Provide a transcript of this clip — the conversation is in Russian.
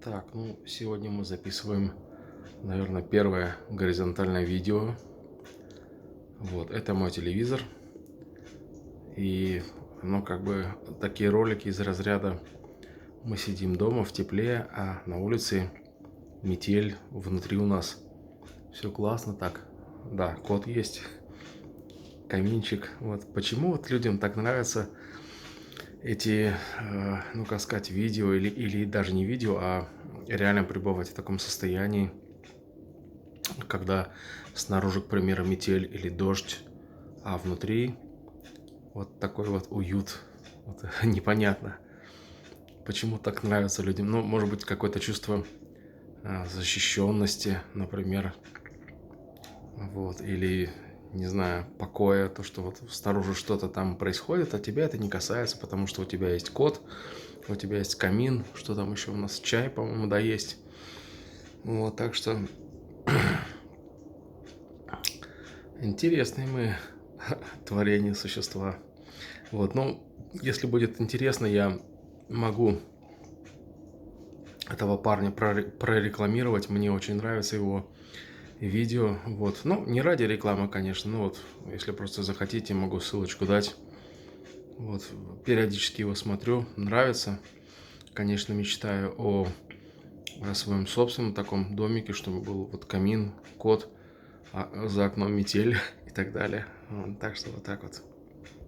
Так, ну, сегодня мы записываем, наверное, первое горизонтальное видео. Вот, это мой телевизор. И, ну, как бы, такие ролики из разряда: мы сидим дома в тепле, а на улице метель, внутри у нас все классно так. Да, кот есть, каминчик. Вот почему вот людям так нравятся эти, ну, как сказать, видео или даже не видео, а реально пребывать в таком состоянии, когда снаружи, к примеру, метель или дождь, а внутри вот такой вот уют. Вот, непонятно, почему так нравится людям. Ну, может быть, какое-то чувство защищенности, например, вот, или, не знаю, покоя, то, что вот снаружи что-то там происходит, а тебя это не касается, потому что у тебя есть кот, у тебя есть камин, что там еще у нас, чай, по-моему, да, есть. Вот, так что интересные мы творения, существа. Вот, ну, если будет интересно, я могу этого парня прорекламировать. Мне очень нравится его видео. Вот, ну, не ради рекламы, конечно, но вот, если просто захотите, могу ссылочку дать. Вот, периодически его смотрю, нравится. Конечно, мечтаю о своем собственном таком домике, чтобы был вот камин, кот, а за окном метель и так далее. Вот, так что вот так вот.